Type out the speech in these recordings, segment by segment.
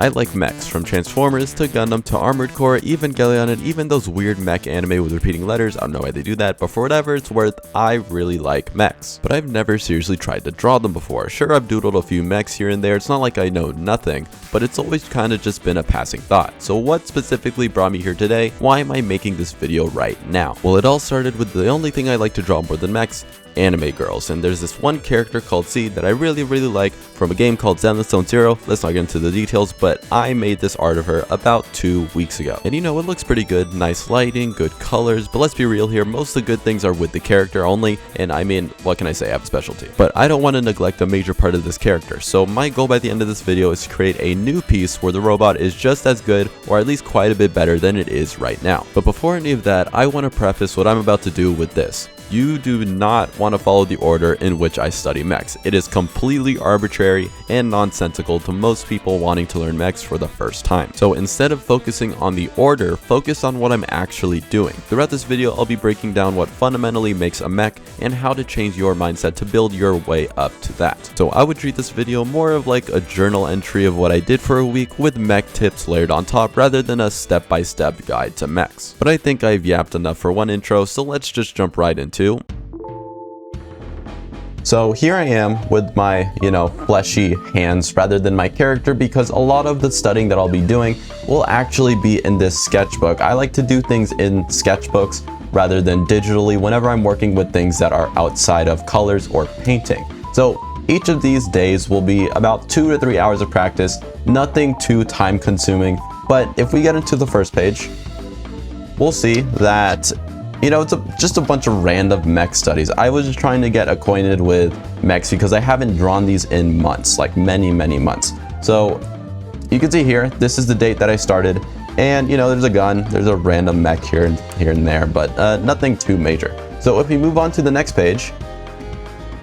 I like mechs, from Transformers to Gundam to Armored Core, Evangelion, and even those weird mech anime with repeating letters. I don't know why they do that, but for whatever it's worth, I really like mechs. But I've never seriously tried to draw them before. Sure, I've doodled a few mechs here and there, it's not like I know nothing, but it's always kind of just been a passing thought. So what specifically brought me here today? Why am I making this video right now? Well, it all started with the only thing I like to draw more than mechs, anime girls, and there's this one character called C that I really like from a game called Zenless Zero. Let's not get into the details, but I made this art of her about 2 weeks ago, and you know, it looks pretty good, nice lighting, good colors, but let's be real here, most of the good things are with the character only, and I mean, what can I say, I have a specialty. But I don't want to neglect a major part of this character, so my goal by the end of this video is to create a new piece where the robot is just as good, or at least quite a bit better than it is right now. But before any of that, I want to preface what I'm about to do with this. You do not want to follow the order in which I study mechs. It is completely arbitrary and nonsensical to most people wanting to learn mechs for the first time. So instead of focusing on the order, focus on what I'm actually doing. Throughout this video, I'll be breaking down what fundamentally makes a mech and how to change your mindset to build your way up to that. So I would treat this video more of like a journal entry of what I did for a week with mech tips layered on top rather than a step-by-step guide to mechs. But I think I've yapped enough for one intro, so let's just jump right into. So here I am with my, fleshy hands rather than my character, because a lot of the studying that I'll be doing will actually be in this sketchbook. I like to do things in sketchbooks rather than digitally whenever I'm working with things that are outside of colors or painting. So each of these days will be about 2 to 3 hours of practice, nothing too time consuming. But if we get into the first page, we'll see that it's just a bunch of random mech studies. I was just trying to get acquainted with mechs because I haven't drawn these in months, like many months. So you can see here, this is the date that I started, and there's a gun, there's a random mech here and there, but nothing too major. So if we move on to the next page,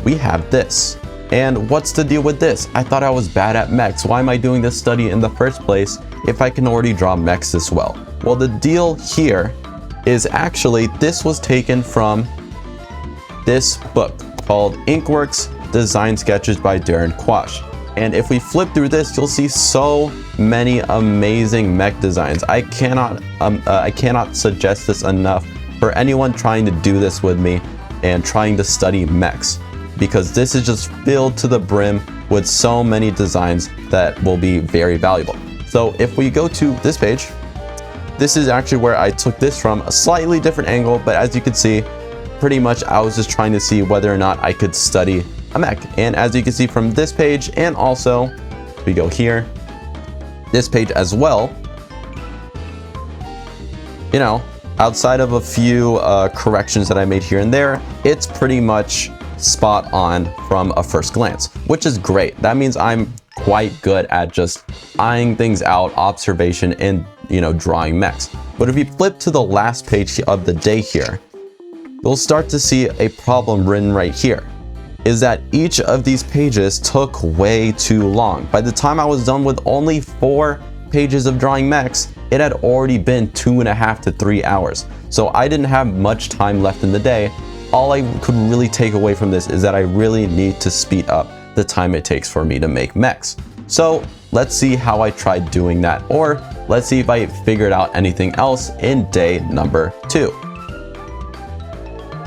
we have this. And what's the deal with this? I thought I was bad at mechs. Why am I doing this study in the first place if I can already draw mechs this well? Well, the deal here is actually this was taken from this book called Inkworks Design Sketches by Darren Quash. And if we flip through this, you'll see so many amazing mech designs. I cannot suggest this enough for anyone trying to do this with me and trying to study mechs, because this is just filled to the brim with so many designs that will be very valuable. So if we go to this page, this is actually where I took this from, a slightly different angle, but as you can see, pretty much I was just trying to see whether or not I could study a mech. And as you can see from this page, and also we go here, this page as well, outside of a few corrections that I made here and there, it's pretty much spot on from a first glance, which is great. That means I'm quite good at just eyeing things out, observation, and drawing mechs. But if you flip to the last page of the day here, you'll start to see a problem written right here, is that each of these pages took way too long. By the time I was done with only 4 pages of drawing mechs, it had already been 2.5 to 3 hours. So I didn't have much time left in the day. All I could really take away from this is that I really need to speed up the time it takes for me to make mechs. So let's see how I tried doing that, or let's see if I figured out anything else in day number 2.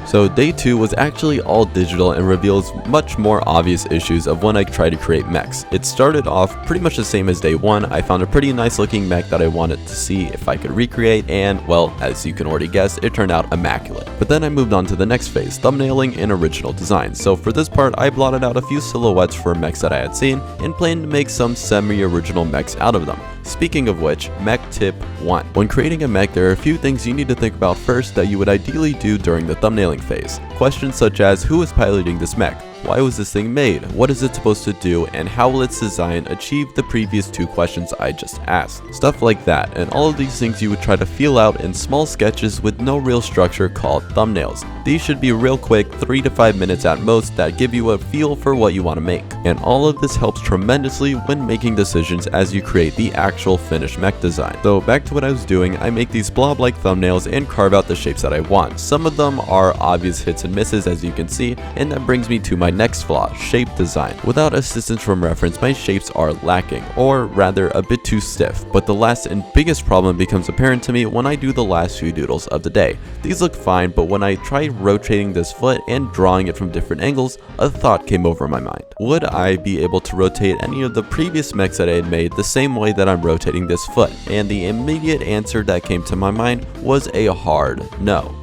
So day 2 was actually all digital and reveals much more obvious issues of when I try to create mechs. It started off pretty much the same as day 1. I found a pretty nice looking mech that I wanted to see if I could recreate, and well, as you can already guess, it turned out immaculate. But then I moved on to the next phase, thumbnailing and original designs. So for this part, I blotted out a few silhouettes for mechs that I had seen and planned to make some semi-original mechs out of them. Speaking of which, mech tip 1. When creating a mech, there are a few things you need to think about first that you would ideally do during the thumbnailing phase. Questions such as, who is piloting this mech? Why was this thing made? What is it supposed to do? And how will its design achieve the previous 2 questions I just asked? Stuff like that, and all of these things you would try to feel out in small sketches with no real structure called thumbnails. These should be real quick, 3 to 5 minutes at most, that give you a feel for what you want to make. And all of this helps tremendously when making decisions as you create the actual finished mech design. So back to what I was doing, I make these blob-like thumbnails and carve out the shapes that I want. Some of them are obvious hits and misses, as you can see, and that brings me to my next flaw, shape design. Without assistance from reference, my shapes are lacking, or rather a bit too stiff, but the last and biggest problem becomes apparent to me when I do the last few doodles of the day. These look fine, but when I tried rotating this foot and drawing it from different angles, a thought came over my mind. Would I be able to rotate any of the previous mechs that I had made the same way that I'm rotating this foot? And the immediate answer that came to my mind was a hard no.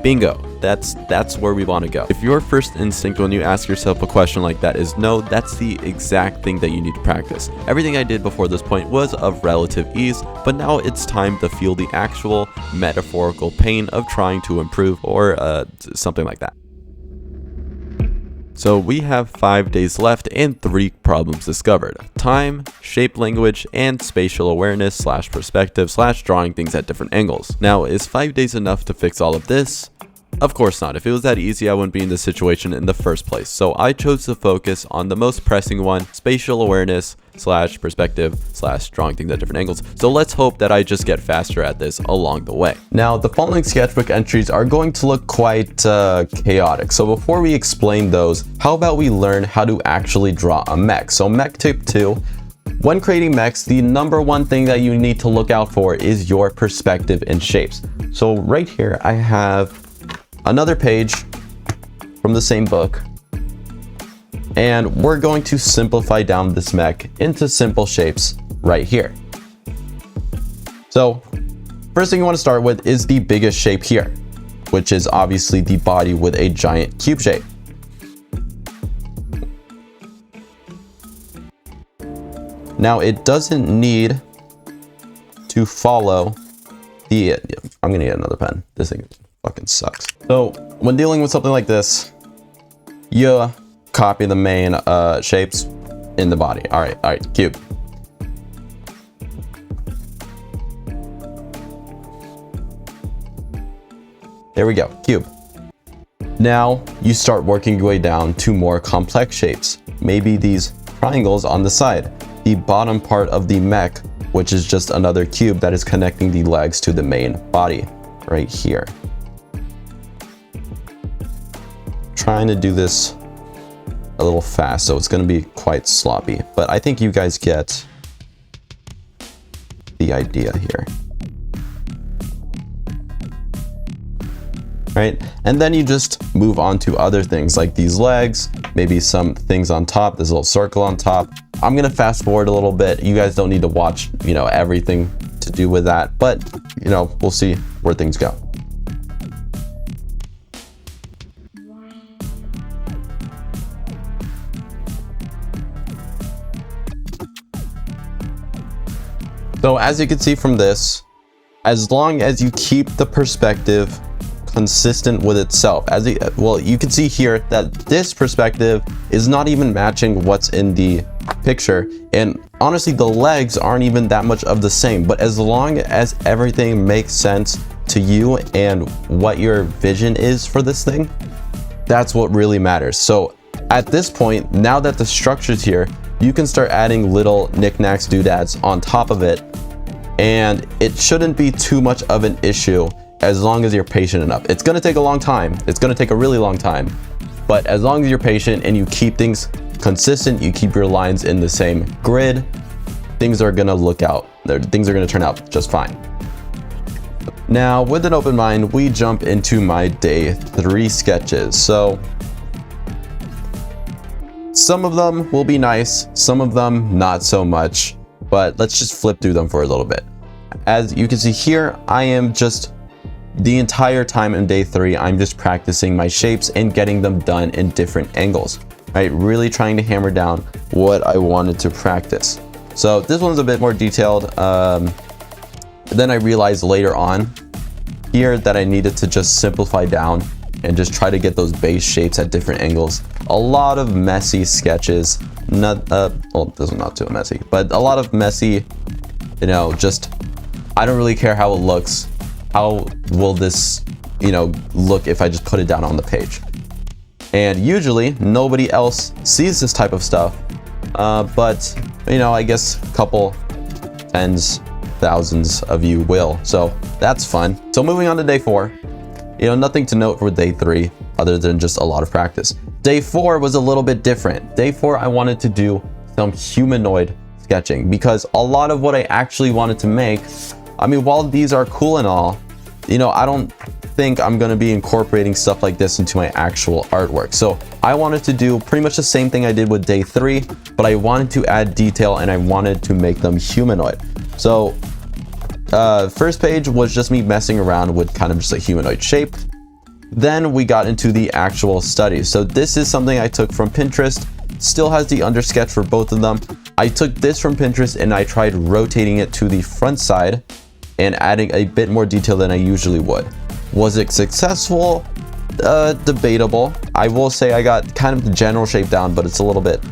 Bingo. That's where we want to go. If your first instinct when you ask yourself a question like that is no, that's the exact thing that you need to practice. Everything I did before this point was of relative ease, but now it's time to feel the actual metaphorical pain of trying to improve, or something like that. So we have 5 days left and 3 problems discovered: time, shape language, and spatial awareness / perspective / drawing things at different angles. Now, is 5 days enough to fix all of this? Of course not. If it was that easy, I wouldn't be in this situation in the first place. So I chose to focus on the most pressing one, spatial awareness / perspective / drawing things at different angles. So let's hope that I just get faster at this along the way. Now, the following sketchbook entries are going to look quite chaotic. So before we explain those, how about we learn how to actually draw a mech? So mech tip 2. When creating mechs, the number one thing that you need to look out for is your perspective and shapes. So right here, I have another page from the same book, and we're going to simplify down this mech into simple shapes right here. So first thing you want to start with is the biggest shape here, which is obviously the body with a giant cube shape. Now it doesn't need to follow the, I'm gonna get another pen. This thing fucking sucks. So when dealing with something like this, you copy the main shapes in the body. All right, cube. There we go, cube. Now you start working your way down to more complex shapes. Maybe these triangles on the side, the bottom part of the mech, which is just another cube that is connecting the legs to the main body right here. Trying to do this a little fast, so it's going to be quite sloppy, but I think you guys get the idea here. Right? And then you just move on to other things like these legs, maybe some things on top, this little circle on top. I'm going to fast forward a little bit. You guys don't need to watch, everything to do with that, but, we'll see where things go. So as you can see from this, as long as you keep the perspective consistent with itself, you can see here that this perspective is not even matching what's in the picture, and honestly the legs aren't even that much of the same, but as long as everything makes sense to you and what your vision is for this thing, that's what really matters. So at this point, now that the structure's here, you can start adding little knickknacks, doodads on top of it, and it shouldn't be too much of an issue as long as you're patient enough. It's going to take a long time. It's going to take a really long time, but as long as you're patient and you keep things consistent, you keep your lines in the same grid, things are going to turn out just fine. Now, with an open mind, we jump into my day 3 sketches. So some of them will be nice, some of them not so much, but let's just flip through them for a little bit. As you can see here, I am just, the entire time in day 3, I'm just practicing my shapes and getting them done in different angles, right? Really trying to hammer down what I wanted to practice. So this one's a bit more detailed. Then I realized later on here that I needed to just simplify down and just try to get those base shapes at different angles. A lot of messy sketches, well, this one's not too messy, but a lot of messy, just, I don't really care how it looks. How will this, look if I just put it down on the page? And usually nobody else sees this type of stuff, but, I guess a couple tens, thousands of you will, so that's fun. So moving on to day 4, nothing to note for day 3 other than just a lot of practice. Day 4 was a little bit different. Day 4, I wanted to do some humanoid sketching because a lot of what I actually wanted to make, I mean, while these are cool and all, you know, I don't think I'm going to be incorporating stuff like this into my actual artwork. So I wanted to do pretty much the same thing I did with day 3, but I wanted to add detail and I wanted to make them humanoid. So first page was just me messing around with kind of just a humanoid shape. Then we got into the actual study. So this is something I took from Pinterest. Still has the undersketch for both of them. I took this from Pinterest and I tried rotating it to the front side and adding a bit more detail than I usually would. Was it successful? Debatable. I will say I got kind of the general shape down, but it's a little bit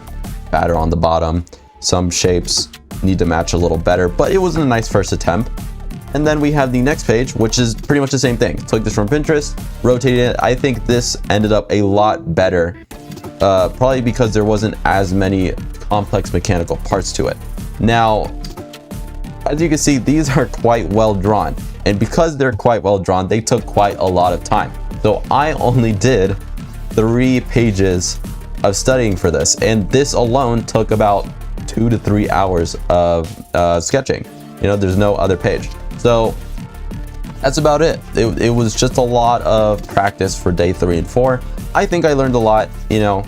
fatter on the bottom. Some shapes need to match a little better, but it was a nice first attempt. And then we have the next page, which is pretty much the same thing. Took this from Pinterest, rotated it. I think this ended up a lot better, probably because there wasn't as many complex mechanical parts to it. Now, as you can see, these are quite well drawn. And because they're quite well drawn, they took quite a lot of time. So I only did 3 pages of studying for this. And this alone took about 2 to 3 hours of sketching. You know, there's no other page. So that's about it. It was just a lot of practice for day 3 and 4. I think I learned a lot, you know.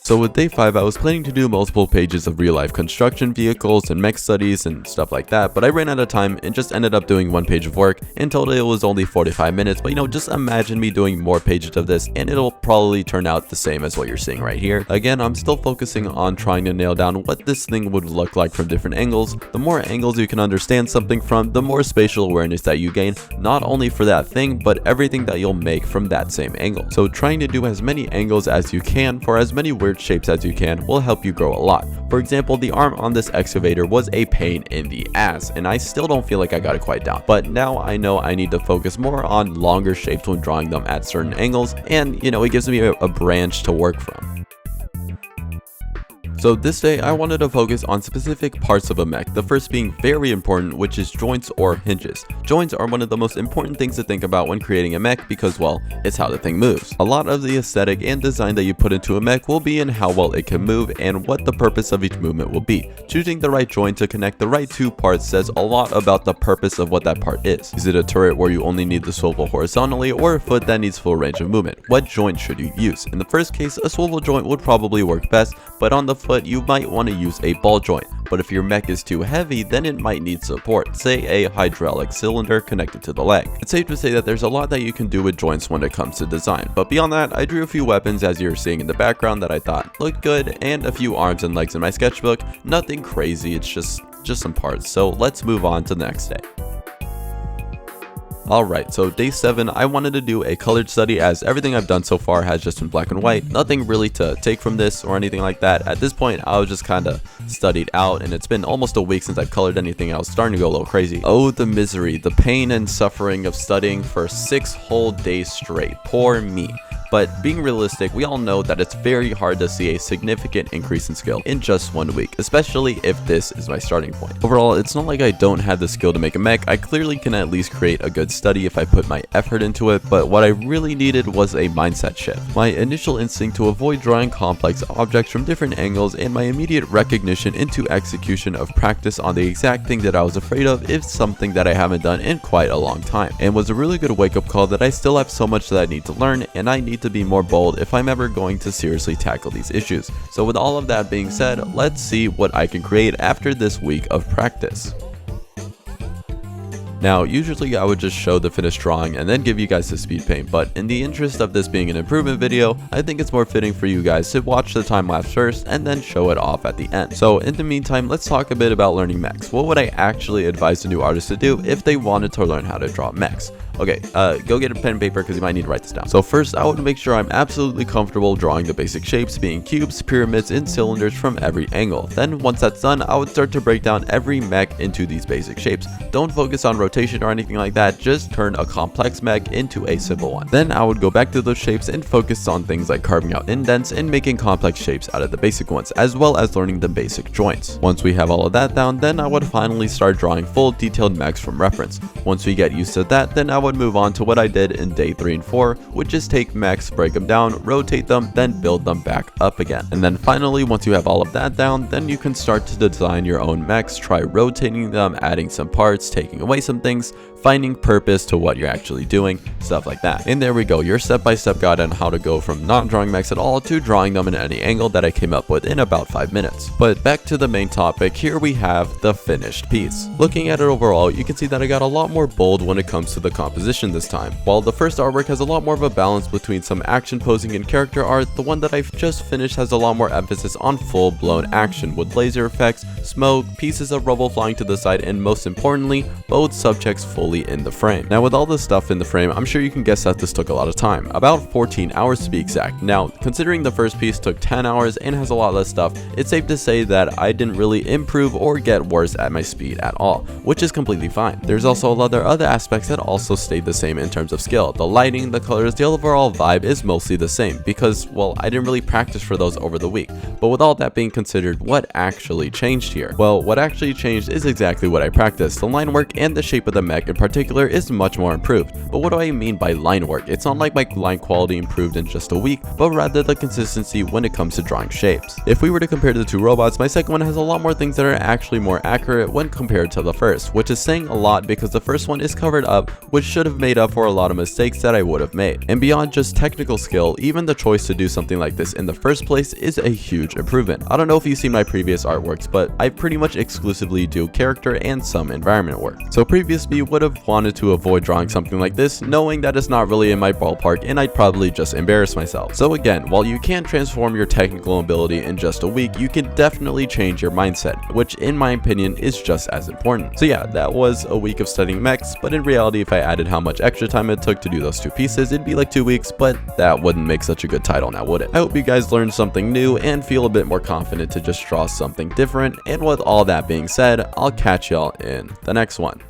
So with day 5, I was planning to do multiple pages of real-life construction vehicles and mech studies and stuff like that, but I ran out of time and just ended up doing 1 page of work. In total, it was only 45 minutes, but you know, just imagine me doing more pages of this and it'll probably turn out the same as what you're seeing right here. Again, I'm still focusing on trying to nail down what this thing would look like from different angles. The more angles you can understand something from, the more spatial awareness that you gain, not only for that thing, but everything that you'll make from that same angle. So trying to do as many angles as you can for as many weird shapes as you can will help you grow a lot. For example, the arm on this excavator was a pain in the ass, and I still don't feel like I got it quite down. But now I know I need to focus more on longer shapes when drawing them at certain angles, and you know, it gives me a branch to work from. So this day, I wanted to focus on specific parts of a mech, the first being very important, which is joints or hinges. Joints are one of the most important things to think about when creating a mech because, well, it's how the thing moves. A lot of the aesthetic and design that you put into a mech will be in how well it can move and what the purpose of each movement will be. Choosing the right joint to connect the right 2 parts says a lot about the purpose of what that part is. Is it a turret where you only need the swivel horizontally, or a foot that needs full range of movement? What joint should you use? In the first case, a swivel joint would probably work best, but on the foot, you might want to use a ball joint. But if your mech is too heavy, then it might need support, say a hydraulic cylinder connected to the leg. It's safe to say that there's a lot that you can do with joints when it comes to design, but beyond that, I drew a few weapons as you're seeing in the background that I thought looked good, and a few arms and legs in my sketchbook. Nothing crazy, it's just some parts. So let's move on to the next day. Alright, so day 7, I wanted to do a colored study as everything I've done so far has just been black and white. Nothing really to take from this or anything like that. At this point, I was just kind of studied out, and it's been almost a week since I've colored anything. I was starting to go a little crazy. Oh, the misery, the pain and suffering of studying for 6 whole days straight. Poor me. But being realistic, we all know that it's very hard to see a significant increase in skill in just 1 week, especially if this is my starting point. Overall, it's not like I don't have the skill to make a mech. I clearly can at least create a good study if I put my effort into it, but what I really needed was a mindset shift. My initial instinct to avoid drawing complex objects from different angles and my immediate recognition into execution of practice on the exact thing that I was afraid of is something that I haven't done in quite a long time, and was a really good wake-up call that I still have so much that I need to learn, and I need to be more bold if I'm ever going to seriously tackle these issues. So with all of that being said, let's see what I can create after this week of practice. Now, usually I would just show the finished drawing and then give you guys the speed paint, but in the interest of this being an improvement video, I think it's more fitting for you guys to watch the time lapse first and then show it off at the end. So in the meantime, let's talk a bit about learning mechs. What would I actually advise a new artist to do if they wanted to learn how to draw mechs? Okay, go get a pen and paper because you might need to write this down. So first, I would make sure I'm absolutely comfortable drawing the basic shapes, being cubes, pyramids, and cylinders from every angle. Then once that's done, I would start to break down every mech into these basic shapes. Don't focus on rotation rotation or anything like that, just turn a complex mech into a simple one. Then I would go back to those shapes and focus on things like carving out indents and making complex shapes out of the basic ones, as well as learning the basic joints. Once we have all of that down, then I would finally start drawing full detailed mechs from reference. Once we get used to that, then I would move on to what I did in day 3 and 4, which is take mechs, break them down, rotate them, then build them back up again. And then finally, once you have all of that down, then you can start to design your own mechs, try rotating them, adding some parts, taking away some things, finding purpose to what you're actually doing, stuff like that. And there we go, your step-by-step guide on how to go from not drawing mechs at all to drawing them in any angle that I came up with in about 5 minutes. But back to the main topic, here we have the finished piece. Looking at it overall, you can see that I got a lot more bold when it comes to the composition this time. While the first artwork has a lot more of a balance between some action posing and character art, the one that I've just finished has a lot more emphasis on full-blown action with laser effects, smoke, pieces of rubble flying to the side, and most importantly, both subjects fully in the frame. Now with all this stuff in the frame, I'm sure you can guess that this took a lot of time, about 14 hours to be exact. Now considering the first piece took 10 hours and has a lot less stuff, it's safe to say that I didn't really improve or get worse at my speed at all, which is completely fine. There's also a lot of other aspects that also stayed the same in terms of skill. The lighting, the colors, the overall vibe is mostly the same because, well, I didn't really practice for those over the week. But with all that being considered, what actually changed here? Well, what actually changed is exactly what I practiced. The line work and the shape of the mech in particular is much more improved. But what do I mean by line work? It's not like my line quality improved in just a week, but rather the consistency when it comes to drawing shapes. If we were to compare the two robots, my second one has a lot more things that are actually more accurate when compared to the first, which is saying a lot because the first one is covered up, which should have made up for a lot of mistakes that I would have made. And beyond just technical skill, even the choice to do something like this in the first place is a huge improvement. I don't know if you've seen my previous artworks, but I pretty much exclusively do character and some environment work. So previous me would have wanted to avoid drawing something like this, knowing that it's not really in my ballpark and I'd probably just embarrass myself. So again, while you can't transform your technical ability in just a week, you can definitely change your mindset, which in my opinion is just as important. So yeah, that was a week of studying mechs, but in reality, if I added how much extra time it took to do those two pieces, it'd be like 2 weeks, but that wouldn't make such a good title now, would it? I hope you guys learned something new and feel a bit more confident to just draw something different. And with all that being said, I'll catch y'all in the next one.